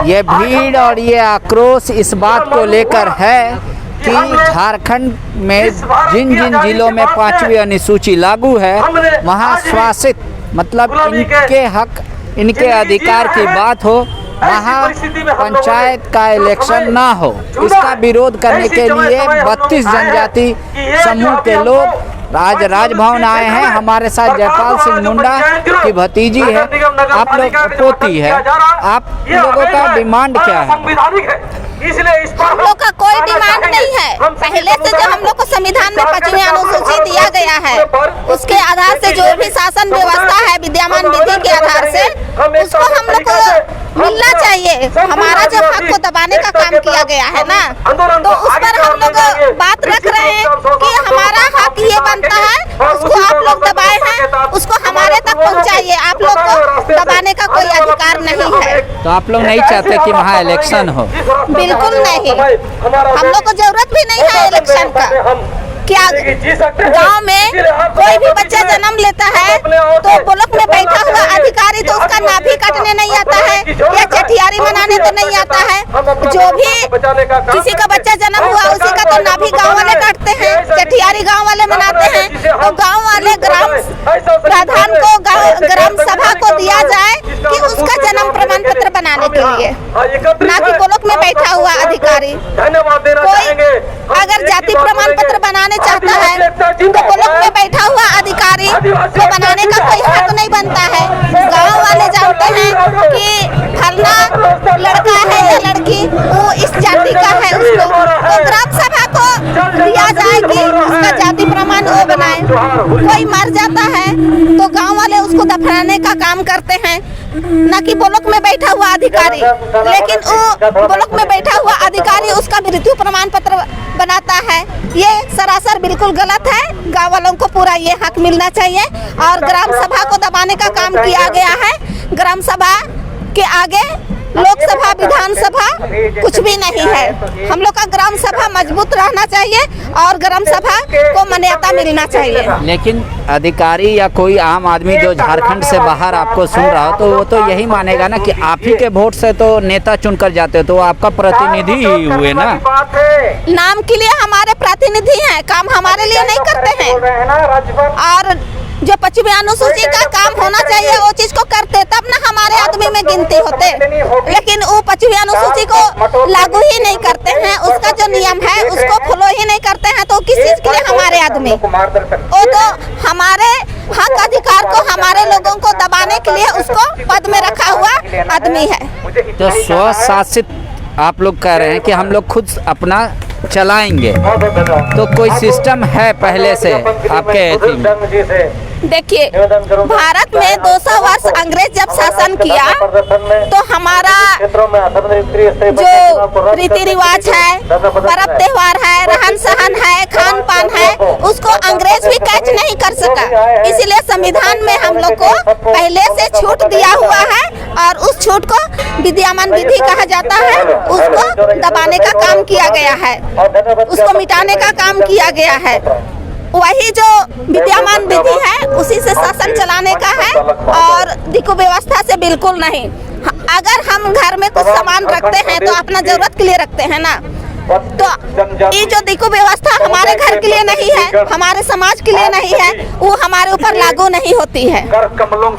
ये भीड़ और ये आक्रोश इस बात को लेकर है कि झारखंड में जिन जिन जिलों में 5वीं अनुसूची लागू है वहाँ शासित मतलब इनके हक इनके अधिकार की बात हो, वहाँ पंचायत का इलेक्शन ना हो, इसका विरोध करने के लिए 32 जनजाति समूह के लोग आज राजभवन आए हैं। हमारे साथ जयपाल सिंह मुंडा की भतीजी है, आप लोग पोती है, आप लोगों का डिमांड क्या है? हम लोग का कोई डिमांड नहीं है। पहले से जो हम लोग को संविधान में 5वीं अनुसूची दिया गया है उसके आधार से जो भी शासन व्यवस्था है विद्यमान विधि के आधार से उसको हम लोग को मिलना चाहिए। हमारा जो हक को दबाने का काम किया गया है ना, तो उस पर हम लोग बात रख रहे हैं कि हमारा हक ये बनता है, उसको आप लोग दबाए हैं, उसको हमारे तक पहुंचाइए। आप लोग को दबाने का कोई अधिकार नहीं है। तो आप लोग नहीं चाहते कि वहाँ इलेक्शन हो? बिल्कुल नहीं, हम लोग को जरूरत भी नहीं है इलेक्शन का। क्या गांव में कोई भी बच्चा जन्म लेता है तो ब्लॉक में बैठा हुआ अधिकारी तो उसका नाभि काटने नहीं आता है या चटियारी मनाने तो नहीं आता है। जो भी किसी का बच्चा जन्म हुआ उसी का तो नाभि गांव वाले काटते हैं, चटियारी गांव वाले मनाते हैं। तो गांव वाले ग्राम प्रधान को ग्राम सभा को दिया जाए कि उसका जन्म प्रमाण पत्र बनाने के लिए, ना कि ब्लॉक में बैठा हुआ अधिकारी। कोई अगर जाति प्रमाण पत्र बनाने चाहता है तो ब्लॉक में बैठा हुआ अधिकारी को बनाने का कोई हक नहीं बनता है। गांव वाले जानते हैं कि फलना लड़का है या लड़की वो इस जाति का है, उसको तो ग्राम सभा को दिया जाए कि उसका जाति प्रमाण वो बनाए। कोई मर जाता है तो गांव वाले उसको दफनाने का काम करते हैं, न कि ब्लॉक में बैठा हुआ अधिकारी। लेकिन वो ब्लॉक में बैठा हुआ अधिकारी उसका मृत्यु प्रमाण पत्र बनाता है। ये सरासर बिल्कुल गलत है। गांव वालों को पूरा ये हक मिलना चाहिए और ग्राम सभा को दबाने का काम किया गया है। ग्राम सभा के आगे लोकसभा विधानसभा कुछ भी नहीं है। हम लोग का ग्राम सभा मजबूत रहना चाहिए और ग्राम सभा को मान्यता मिलना चाहिए। लेकिन अधिकारी या कोई आम आदमी जो झारखंड से बाहर आपको सुन रहा हो तो वो तो यही मानेगा ना कि आप ही के वोट से तो नेता चुनकर जाते हो, तो आपका प्रतिनिधि ही हुए ना। नाम के लिए हमारे प्रतिनिधि हैं, काम हमारे लिए नहीं करते हैं। और जो 5वीं अनुसूची का काम होना चाहिए वो चीज को करते तब ना हमारे आदमी में गिनती होते। लेकिन वो 5वीं अनुसूची को लागू ही नहीं करते हैं, उसका जो नियम है उसको फॉलो ही नहीं करते हैं। तो किस चीज के लिए हमारे आदमी, वो तो हमारे हक अधिकार को हमारे लोगों को दबाने के लिए उसको पद में रखा हुआ आदमी है। तो स्वशासित आप लोग कह रहे हैं कि हम लोग खुद अपना चलाएंगे, तो कोई सिस्टम है पहले से आपके? देखिए, भारत में 200 वर्ष अंग्रेज जब शासन किया तो हमारा जो रीति रिवाज है, पर्व त्योहार है, रहन सहन है, खान पान है, उसको अंग्रेज भी कैच नहीं कर सका। इसीलिए संविधान में हम लोग को पहले से छूट दिया हुआ है और उस छूट को विद्यमान विधि कहा जाता है। उसको दबाने का काम किया गया है, उसको मिटाने का काम किया गया है। वही जो विद्यमान विधि है उसी से शासन चलाने का है और दिक्कु व्यवस्था से बिल्कुल नहीं। अगर हम घर में कुछ सामान रखते हैं तो अपना जरूरत के लिए रखते हैं ना, तो ये जो दिक्कु व्यवस्था हमारे घर के लिए नहीं है, हमारे समाज के लिए नहीं है, वो हमारे ऊपर लागू नहीं होती है।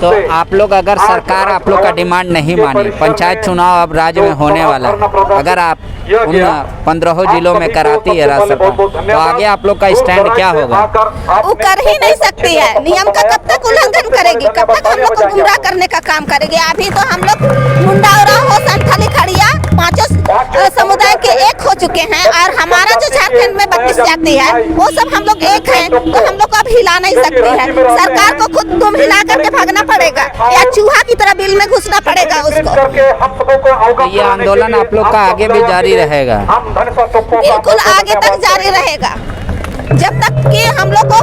तो आप लोग अगर सरकार आप लोग का डिमांड नहीं माने, पंचायत चुनाव अब राज्य में होने वाला है, अगर आप उन 15 जिलों में कराती है राज्यसभा, तो आगे आप लोग का स्टैंड क्या होगा? वो कर ही नहीं सकती है। नियम का कब तक उल्लंघन करेगी, कब तक हम लोग को गुमराह करने का काम करेगी। अभी तो हम लोग मुंडा हो संथाली खड़िया 5 समुदाय के एक हो चुके हैं और हमारा जो झारखंड में 32 जाति है वो सब हम लोग एक हैं, तो हम लोग को अब हिला नहीं सकते हैं। सरकार को खुद दुम हिला करके भागना पड़ेगा या चूहा की तरह बिल में घुसना पड़ेगा उसको। ये आंदोलन आप लोग का आगे भी जारी रहेगा? बिल्कुल आगे तक जारी रहेगा जब तक कि हम लोग को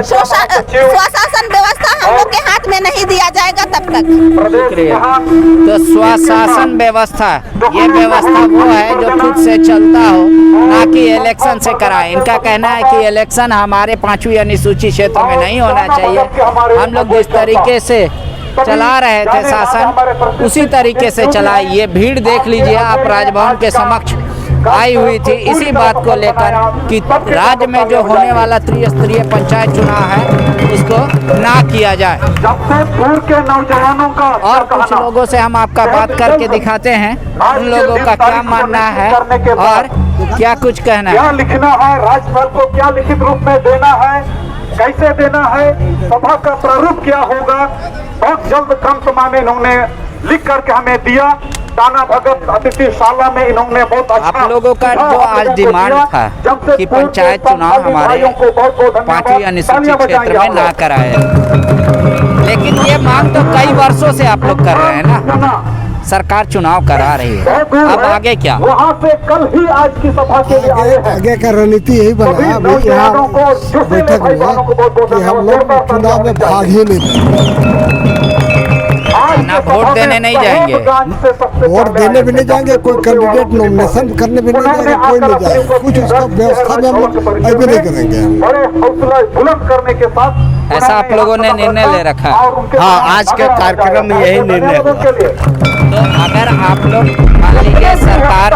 स्वशासन व्यवस्था हम लोग के हाथ में नहीं दिया जाएगा तब तक। तो स्वशासन व्यवस्था, ये व्यवस्था वो है जो खुद से चलता हो, ना कि इलेक्शन से कराए। इनका कहना है कि इलेक्शन हमारे 5वीं अनुसूची क्षेत्र में नहीं होना चाहिए। हम लोग जिस तरीके से चला रहे थे शासन, उसी तरीके से चलाए। ये भीड़ देख लीजिए आप, राजभवन के समक्ष आई हुई थी इसी बात को लेकर कि राज्य में जो होने वाला त्रिस्तरीय पंचायत चुनाव है उसको ना किया जाए। के नौजवानों का और कुछ लोगों से हम आपका बात करके दिखाते हैं उन लोगों का क्या मानना है और क्या कुछ कहना है। क्या लिखना है, राज्यपाल को क्या लिखित रूप में देना है, कैसे देना है, सभा का प्रारूप क्या होगा, बहुत जल्द कम समय में इन्होंने लिख करके हमें दिया। दाना भगत अतिथिशाला में इन्होंने बहुत अच्छा आप लोगों का जो आज डिमांड था कि पंचायत चुनाव हमारे 5वीं अनुसूचित क्षेत्र में ना कराए, लेकिन ये मांग तो कई वर्षों से आप लोग कर रहे हैं ना, सरकार चुनाव करा रही है, अब आगे क्या? वहाँ से कल ही आज की सभा के लिए आए हैं। आगे का रणनीति यही बना है अभी यहाँ बैठक में कि हम लोग चुनाव में भाग ही नहीं लेंगे, ना वोट देने नहीं जाएंगे, वोट देने भी नहीं जाएंगे, कोई कैंडिडेट नॉमिनेशन करने भी नहीं जाएंगे, कोई नहीं जाएगा, कुछ उसका व्यवस्था में हम लोग अभी नहीं करेंगे। बड़े हौसला बुलंद करने के साथ ऐसा आप लोगों ने निर्णय ले रखा है। हाँ, आज के कार्यक्रम में यही निर्णय हुआ। तो अगर आप लोग मान लीजिए सरकार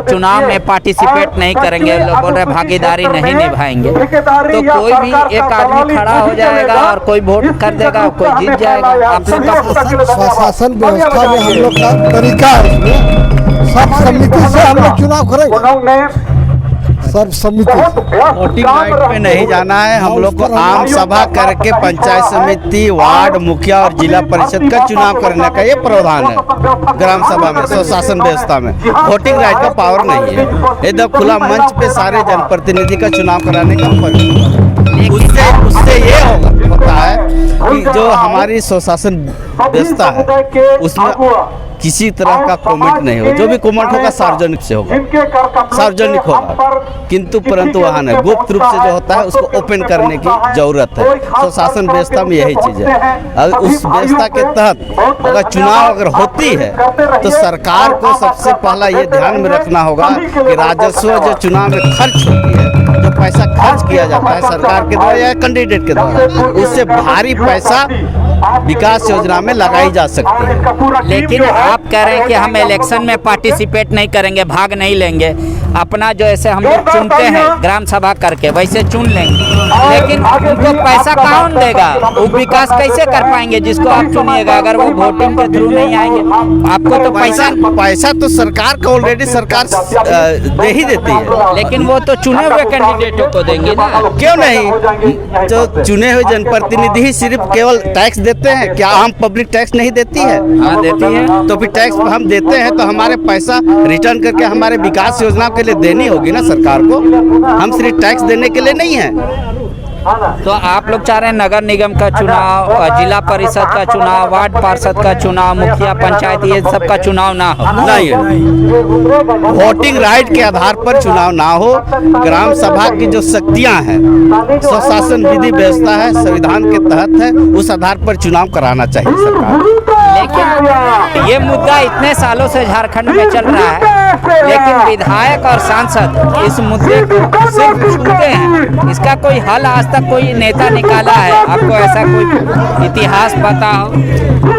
चुनाव में पार्टिसिपेट नहीं करेंगे, लोग बोल रहे भागीदारी नहीं निभाएंगे, तो कोई भी एक आदमी खड़ा हो जाएगा और कोई वोट कर देगा, कोई जीत जाएगा। आप लोग का स्वशासन व्यवस्था में हम लोग का तरीका है, उसमें सब समिति से हम लोग चुनाव करेंगे, सर्व समिति। वोटिंग राइट पे नहीं जाना है, हम लोग को आम सभा करके पंचायत समिति, वार्ड मुखिया और जिला परिषद का चुनाव करने का ये प्रावधान है ग्राम सभा में, स्वशासन व्यवस्था में। वोटिंग राइट का पावर नहीं है, एकदम खुला मंच पे सारे जनप्रतिनिधि का चुनाव कराने का उससे ये होता है कि जो हमारी स्वशासन व्यवस्था है उसमें किसी तरह का कमेंट नहीं हो, जो भी कमेंट होगा सार्वजनिक से होगा, सार्वजनिक होगा, किंतु परंतु वहाँ नहीं, गुप्त रूप से जो होता है उसको ओपन करने की जरूरत है। तो शासन व्यवस्था में यही चीज है। अगर उस व्यवस्था के तहत अगर चुनाव अगर होती है तो सरकार को सबसे पहला ये ध्यान में रखना होगा कि राजस्व जो चुनाव में खर्च होती है, जो पैसा खर्च किया जाता है सरकार के द्वारा या कैंडिडेट के द्वारा, उससे भारी पैसा विकास योजना में लगाई जा सकती है। लेकिन आप कह रहे हैं कि हम इलेक्शन में पार्टिसिपेट नहीं करेंगे, भाग नहीं लेंगे, अपना जो ऐसे हम लोग चुनते हैं ग्राम सभा करके वैसे चुन लेंगे, लेकिन उनको पैसा कौन देगा? वो विकास कैसे कर पाएंगे जिसको आप चुनिएगा अगर वो वोटिंग के थ्रू नहीं आएंगे? आपको तो पैसा तो सरकार को ऑलरेडी सरकार दे ही देती है, लेकिन वो तो चुने हुए कैंडिडेटों को देंगे ना। क्यों नहीं? जो चुने हुए जनप्रतिनिधि ही सिर्फ केवल टैक्स देते हैं, क्या हम पब्लिक टैक्स नहीं देती है? हाँ देती है। तो फिर टैक्स हम देते हैं तो हमारे पैसा रिटर्न करके हमारे विकास योजना के लिए देनी होगी ना सरकार को, हम सिर्फ टैक्स देने के लिए नहीं है। तो आप लोग चाह रहे हैं नगर निगम का चुनाव, जिला परिषद का चुनाव, वार्ड पार्षद का चुनाव, मुखिया पंचायत, ये सब का चुनाव ना हो? नहीं, वोटिंग राइट के आधार पर चुनाव ना हो। ग्राम सभा की जो शक्तियां हैं, स्वशासन विधि व्यवस्था है, संविधान के तहत है, उस आधार पर चुनाव कराना चाहिए सरकार। लेकिन ये मुद्दा इतने सालों से झारखंड में चल रहा है, लेकिन विधायक और सांसद इस मुद्दे को सिर्फ छूते हैं, इसका कोई हल आज तक कोई नेता निकाला है? आपको ऐसा कोई इतिहास पता हो?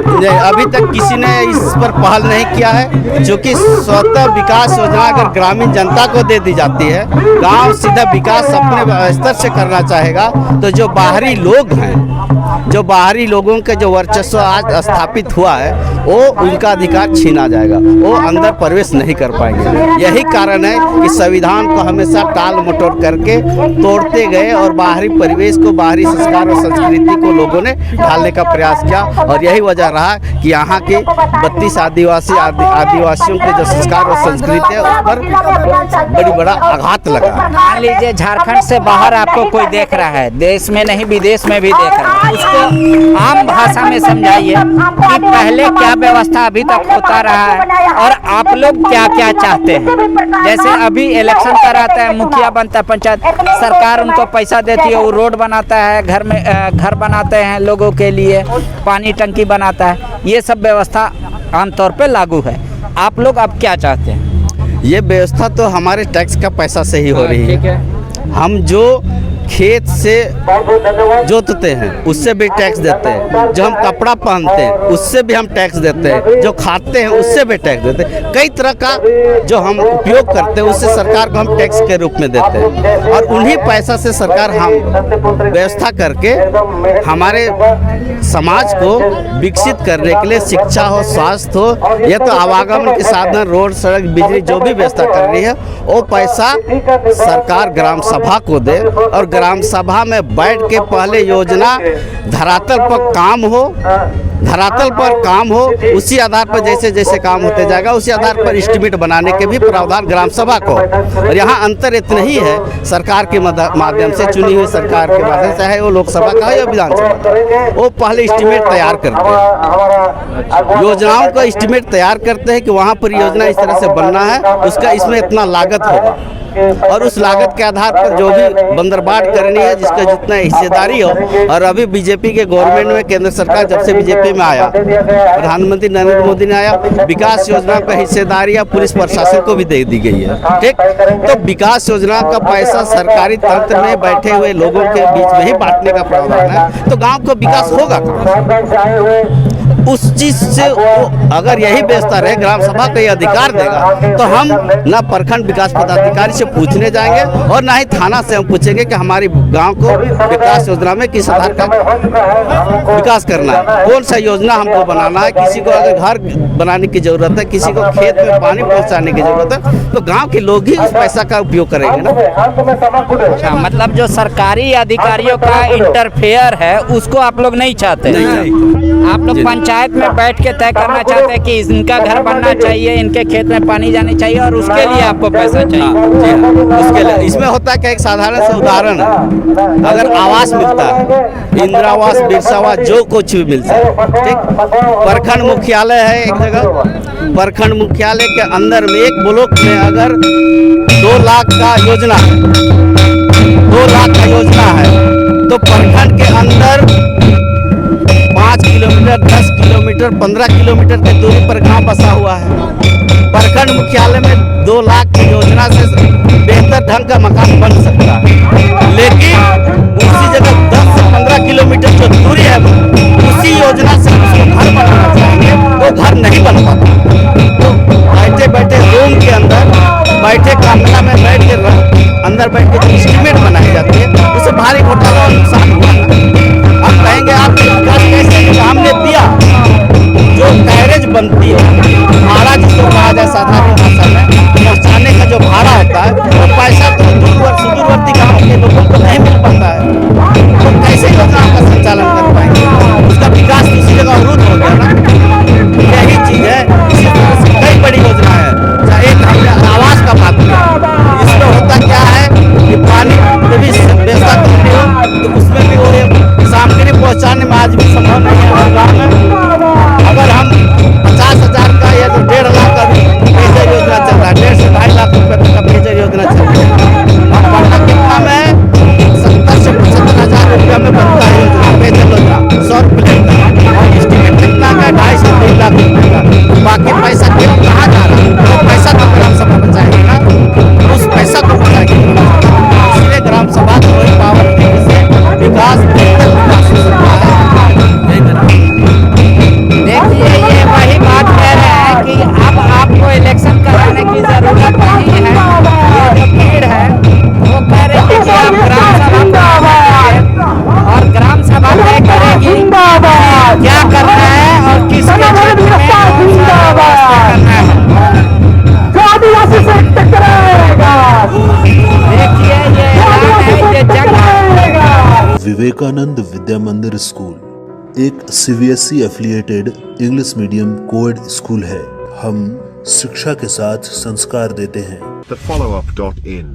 नहीं, अभी तक किसी ने इस पर पहल नहीं किया है, जो कि स्वतः विकास योजना अगर ग्रामीण जनता को दे दी जाती है, गांव सीधा विकास अपने स्तर से करना चाहेगा, तो जो बाहरी लोग हैं, जो बाहरी लोगों के जो वर्चस्व आज स्थापित हुआ है, वो उनका अधिकार छीना जाएगा, वो अंदर प्रवेश नहीं कर पाएंगे। यही कारण है कि संविधान को हमेशा टाल मटोल करके तोड़ते गए और बाहरी परिवेश को, बाहरी संस्कार और संस्कृति को लोगों ने ढालने का प्रयास किया, और यही वजह रहा कि यहाँ के 32 आदिवासियों के जो संस्कार और संस्कृति है उस पर बड़ी बड़ा आघात लगा। मान लीजिए झारखंड से बाहर आपको कोई देख रहा है, देश में नहीं विदेश में भी देख रहा है, उसको आम भाषा में समझाइए कि पहले क्या व्यवस्था अभी तक होता रहा है और आप लोग क्या क्या चाहते हैं। जैसे अभी इलेक्शन कराता है, मुखिया बनता है, पंचायत सरकार उनको पैसा देती है, वो रोड बनाता है, घर बनाते हैं लोगों के लिए, पानी टंकी बनाता है, ये सब व्यवस्था आमतौर पे लागू है। आप लोग अब क्या चाहते हैं? ये व्यवस्था तो हमारे टैक्स का पैसा से ही हो रही है। हम जो खेत से जोतते हैं उससे भी टैक्स देते हैं, जो हम कपड़ा पहनते हैं उससे भी हम टैक्स देते हैं, जो खाते हैं उससे भी टैक्स देते हैं। कई तरह का जो हम उपयोग करते हैं उससे सरकार को हम टैक्स के रूप में देते हैं, और उन्हीं पैसा से सरकार हम व्यवस्था करके हमारे समाज को विकसित करने के लिए शिक्षा हो, स्वास्थ्य हो, या तो आवागमन के साधन, रोड, सड़क, बिजली, जो भी व्यवस्था कर रही है वो पैसा सरकार ग्राम सभा को दे, और ग्राम सभा में बैठ के पहले योजना धरातल पर काम हो, धरातल पर काम हो, उसी आधार पर जैसे जैसे काम होते जाएगा उसी आधार पर एस्टीमेट बनाने के भी प्रावधान ग्राम सभा को। और यहाँ अंतर इतना ही है, सरकार के माध्यम से, चुनी हुई सरकार के माध्यम से, चाहे वो लोकसभा का या विधानसभा, वो पहले एस्टीमेट तैयार करते हैं, योजनाओं का एस्टीमेट तैयार करते हैं कि वहाँ पर योजना इस तरह से बनना है, उसका इसमें इतना लागत होगा, और उस लागत के आधार पर जो भी बंदरबाट करनी है जिसका जितना हिस्सेदारी हो। और अभी बीजेपी के गवर्नमेंट में, केंद्र सरकार जब से बीजेपी में आया, प्रधानमंत्री नरेंद्र मोदी ने आया, विकास योजना का हिस्सेदारी पुलिस प्रशासन को भी दे दी गई है। ठीक, तो विकास योजना का पैसा सरकारी तंत्र में बैठे हुए लोगों के बीच में ही बांटने का प्रावधान है, तो गाँव का विकास होगा उस चीज से। वो अगर यही व्यवस्था रहे, ग्राम सभा का ये अधिकार देगा, तो हम ना प्रखंड विकास पदाधिकारी से पूछने जाएंगे और ना ही थाना से हम पूछेंगे कि हमारी गांव को विकास योजना में किस आधार का विकास करना है, कौन सा योजना हमको बनाना है। किसी को अगर घर बनाने की जरूरत है, किसी को खेत में पानी पहुंचाने की जरूरत है, तो गाँव के लोग ही उस पैसा का उपयोग करेंगे ना। अच्छा, मतलब जो सरकारी अधिकारियों का इंटरफेयर है उसको आप लोग नहीं चाहते? आप लोग पंचायत में बैठ के तय करना चाहते हैं कि इनका घर बनना चाहिए, इनके खेत में पानी जाने चाहिए, और उसके लिए आपको पैसा चाहिए। उसके लिए इसमें होता है कि एक साधारण से उदाहरण है, अगर आवास मिलता है, इंदिरा आवास, बिरसा आवास, जो कुछ भी मिलता है, ठीक, प्रखंड मुख्यालय है एक जगह, प्रखंड मुख्यालय के अंदर में एक ब्लॉक में अगर 2 लाख का योजना है, 2 लाख का योजना है, तो प्रखंड के अंदर 5 किलोमीटर, 10 किलोमीटर, 15 किलोमीटर की दूरी पर गांव बसा हुआ है। प्रखंड मुख्यालय में 2 लाख की योजना से बेहतर ढंग का मकान बन सकता है, लेकिन उसी जगह 10 से 15 किलोमीटर जो दूरी है उसी योजना से उसको घर बनाना चाहेंगे, वो घर नहीं बन पाता। तो बैठे बैठे रूम के अंदर बैठे कमरा में बैठ के अंदर बैठ के जो एस्टीमेट बनाई जाती है, उससे भारी घोटाला और नुकसान हुआ है। हम कहेंगे आपने विकास कैसे, हमने दिया जो कैरेज बनती है, भाड़ा जिसको कहा जाए साधारण भाषा में, पहुँचाने का जो भाड़ा होता है, वो पैसा तो सुदूरवर्ती गाँव के लोगों को नहीं मिल पाता है, तो कैसे योजनाओं का संचालन कर पाएंगे, उसका विकास दूसरी जगह अवरुद्ध हो गया ना। यही चीज़ है, इसी तरह से कई बड़ी योजना है। एक हमने आवास का बात किया, इसमें होता क्या है कि पानी की भी व्यवस्था करनी हो, तो उसमें भी वो सामग्री पहुँचाने में आज भी संभव नहीं है हर गाँव में। अगर हम 50,000 का या तो 1.5 लाख का भी पेयजल योजना चल रहा है, 1.5 से 2.5 लाख रुपए तक का पेयजल योजना चल रही है, और पटना कितना में 70 से 75,000 रुपया में बनता है योजना, पेयजल योजना 100 रुपये का, और एस्टीमेट कितना का 2.5 से 3 लाख रुपये का। बाकी पैसा क्यों कहाँ जा रहा है, तो पैसा तो ग्राम सभा बचाएगी ना, उस पैसा को बचाएगी, इसलिए ग्राम सभा को वही पावर से विकास देखिए, ये वही बात कह रहे हैं कि अब आपको इलेक्शन कराने की जरूरत नहीं है। ये जो भीड़ है वो कह रही है कि आप ग्राम सभा को आइए, और ग्राम सभा तय करेगी क्या करना है और किसके क्षेत्र में कौन सा व्यवस्था करना है। देखिए, ये ऐलान है, ये जंग। विवेकानंद विद्या मंदिर स्कूल एक CBSE affiliated English medium coed school है। हम शिक्षा के साथ संस्कार देते हैं। thefollowup.in.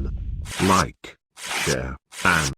Like, share, and